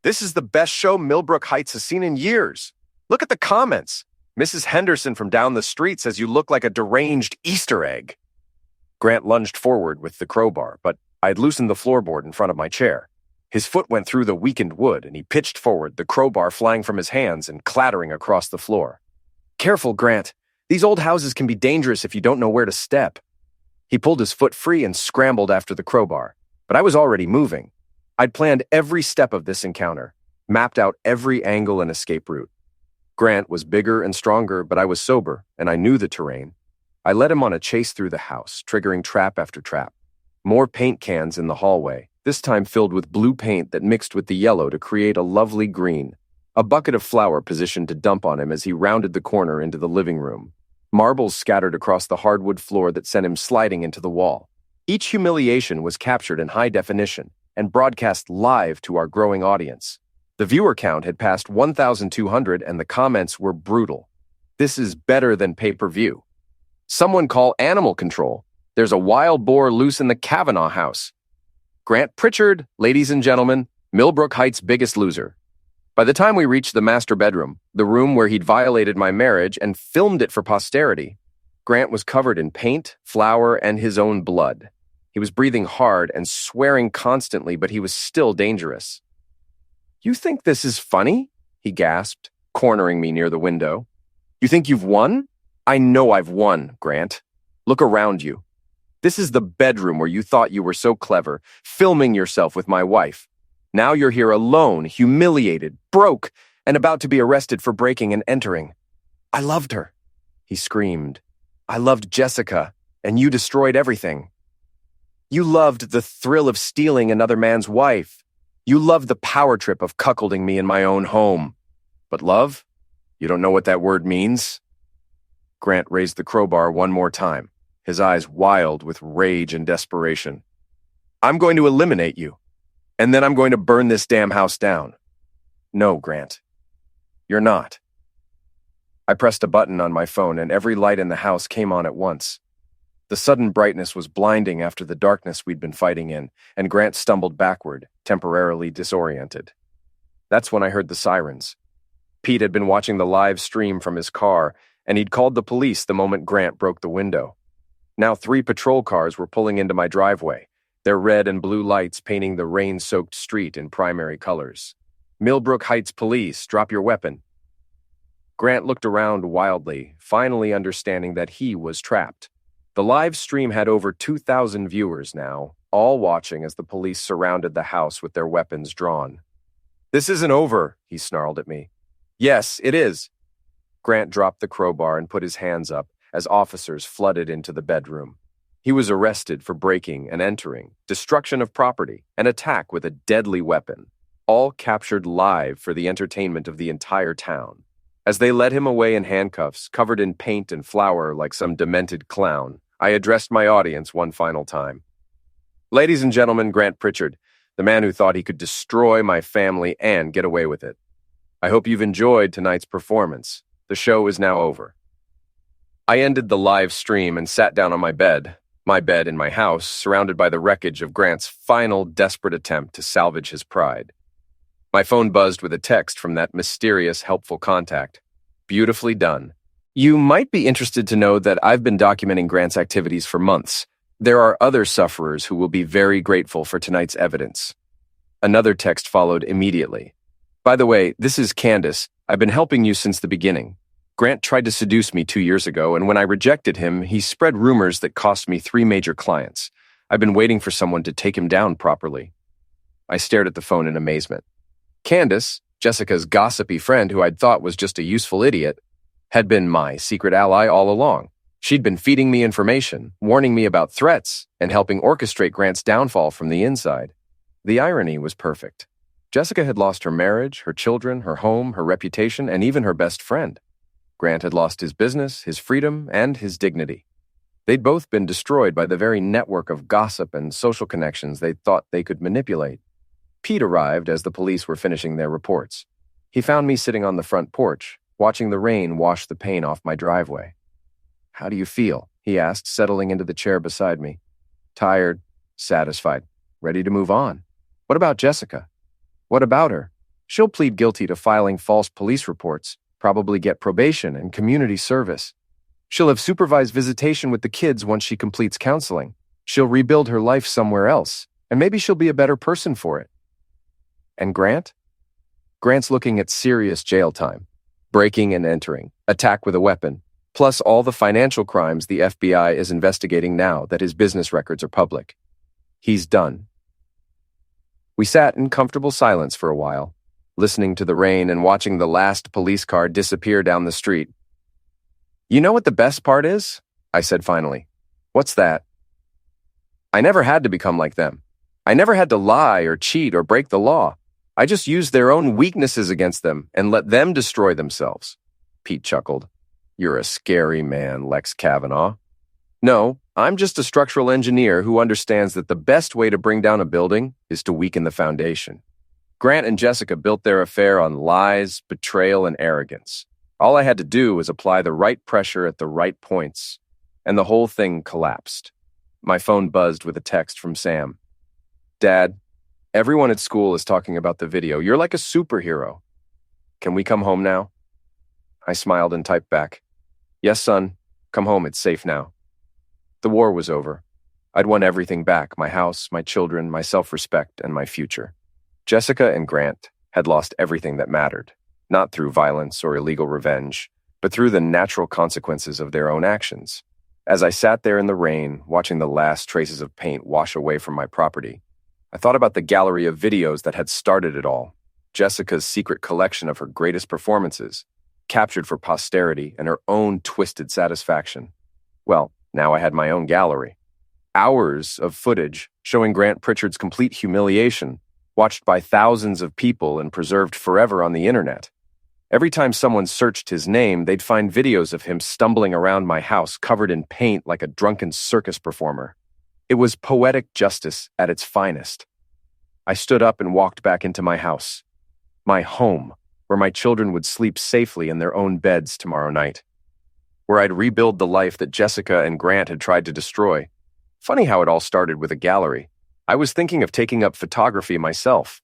This is the best show Millbrook Heights has seen in years. Look at the comments. Mrs. Henderson from down the street says you look like a deranged Easter egg." Grant lunged forward with the crowbar, but I'd loosened the floorboard in front of my chair. His foot went through the weakened wood, and he pitched forward, the crowbar flying from his hands and clattering across the floor. "Careful, Grant. These old houses can be dangerous if you don't know where to step." He pulled his foot free and scrambled after the crowbar, but I was already moving. I'd planned every step of this encounter, mapped out every angle and escape route. Grant was bigger and stronger, but I was sober, and I knew the terrain. I led him on a chase through the house, triggering trap after trap. More paint cans in the hallway, this time filled with blue paint that mixed with the yellow to create a lovely green. A bucket of flour positioned to dump on him as he rounded the corner into the living room. Marbles scattered across the hardwood floor that sent him sliding into the wall. Each humiliation was captured in high definition and broadcast live to our growing audience. The viewer count had passed 1,200 and the comments were brutal. "This is better than pay-per-view. Someone call animal control. There's a wild boar loose in the Kavanaugh house." Grant Pritchard, ladies and gentlemen, Millbrook Heights' biggest loser. By the time we reached the master bedroom, the room where he'd violated my marriage and filmed it for posterity, Grant was covered in paint, flour, and his own blood. He was breathing hard and swearing constantly, but he was still dangerous. "You think this is funny?" he gasped, cornering me near the window. "You think you've won? I know I've won, Grant. Look around you. This is the bedroom where you thought you were so clever, filming yourself with my wife. Now you're here alone, humiliated, broke, and about to be arrested for breaking and entering. I loved her," he screamed. "I loved Jessica, and you destroyed everything. You loved the thrill of stealing another man's wife. You loved the power trip of cuckolding me in my own home. But love? You don't know what that word means?" Grant raised the crowbar one more time, his eyes wild with rage and desperation. "I'm going to eliminate you, and then I'm going to burn this damn house down." "No, Grant. You're not." I pressed a button on my phone and every light in the house came on at once. The sudden brightness was blinding after the darkness we'd been fighting in, and Grant stumbled backward, temporarily disoriented. That's when I heard the sirens. Pete had been watching the live stream from his car, and he'd called the police the moment Grant broke the window. Now 3 patrol cars were pulling into my driveway, their red and blue lights painting the rain-soaked street in primary colors. "Millbrook Heights Police, drop your weapon." Grant looked around wildly, finally understanding that he was trapped. The live stream had over 2,000 viewers now, all watching as the police surrounded the house with their weapons drawn. "This isn't over," he snarled at me. "Yes, it is." Grant dropped the crowbar and put his hands up as officers flooded into the bedroom. He was arrested for breaking and entering, destruction of property, and attack with a deadly weapon, all captured live for the entertainment of the entire town. As they led him away in handcuffs, covered in paint and flour like some demented clown, I addressed my audience one final time. "Ladies and gentlemen, Grant Pritchard, the man who thought he could destroy my family and get away with it. I hope you've enjoyed tonight's performance. The show is now over." I ended the live stream and sat down on my bed in my house, surrounded by the wreckage of Grant's final desperate attempt to salvage his pride. My phone buzzed with a text from that mysterious, helpful contact. "Beautifully done. You might be interested to know that I've been documenting Grant's activities for months. There are other sufferers who will be very grateful for tonight's evidence." Another text followed immediately. "By the way, this is Candace. I've been helping you since the beginning. Grant tried to seduce me 2 years ago, and when I rejected him, he spread rumors that cost me 3 major clients. I've been waiting for someone to take him down properly." I stared at the phone in amazement. Candace, Jessica's gossipy friend who I'd thought was just a useful idiot, had been my secret ally all along. She'd been feeding me information, warning me about threats, and helping orchestrate Grant's downfall from the inside. The irony was perfect. Jessica had lost her marriage, her children, her home, her reputation, and even her best friend. Grant had lost his business, his freedom, and his dignity. They'd both been destroyed by the very network of gossip and social connections they thought they could manipulate. Pete arrived as the police were finishing their reports. He found me sitting on the front porch, watching the rain wash the paint off my driveway. "How do you feel?" he asked, settling into the chair beside me. "Tired, satisfied, ready to move on. What about Jessica?" "What about her? She'll plead guilty to filing false police reports, probably get probation and community service. She'll have supervised visitation with the kids once she completes counseling. She'll rebuild her life somewhere else, and maybe she'll be a better person for it." "And Grant?" "Grant's looking at serious jail time. Breaking and entering, attack with a weapon, plus all the financial crimes the FBI is investigating now that his business records are public. He's done." We sat in comfortable silence for a while, listening to the rain and watching the last police car disappear down the street. "You know what the best part is?" I said finally. "What's that?" "I never had to become like them. I never had to lie or cheat or break the law. I just used their own weaknesses against them and let them destroy themselves." Pete chuckled. "You're a scary man, Lex Kavanaugh." "No, I'm just a structural engineer who understands that the best way to bring down a building is to weaken the foundation. Grant and Jessica built their affair on lies, betrayal, and arrogance. All I had to do was apply the right pressure at the right points, and the whole thing collapsed." My phone buzzed with a text from Sam. "Dad, everyone at school is talking about the video. You're like a superhero. Can we come home now?" I smiled and typed back, "Yes, son. Come home. It's safe now." The war was over. I'd won everything back: my house, my children, my self-respect, and my future. Jessica and Grant had lost everything that mattered, not through violence or illegal revenge, but through the natural consequences of their own actions. As I sat there in the rain, watching the last traces of paint wash away from my property, I thought about the gallery of videos that had started it all. Jessica's secret collection of her greatest performances, captured for posterity and her own twisted satisfaction. Well, now I had my own gallery. Hours of footage showing Grant Pritchard's complete humiliation, watched by thousands of people and preserved forever on the internet. Every time someone searched his name, they'd find videos of him stumbling around my house covered in paint like a drunken circus performer. It was poetic justice at its finest. I stood up and walked back into my house. My home, where my children would sleep safely in their own beds tomorrow night, where I'd rebuild the life that Jessica and Grant had tried to destroy. Funny how it all started with a gallery. I was thinking of taking up photography myself,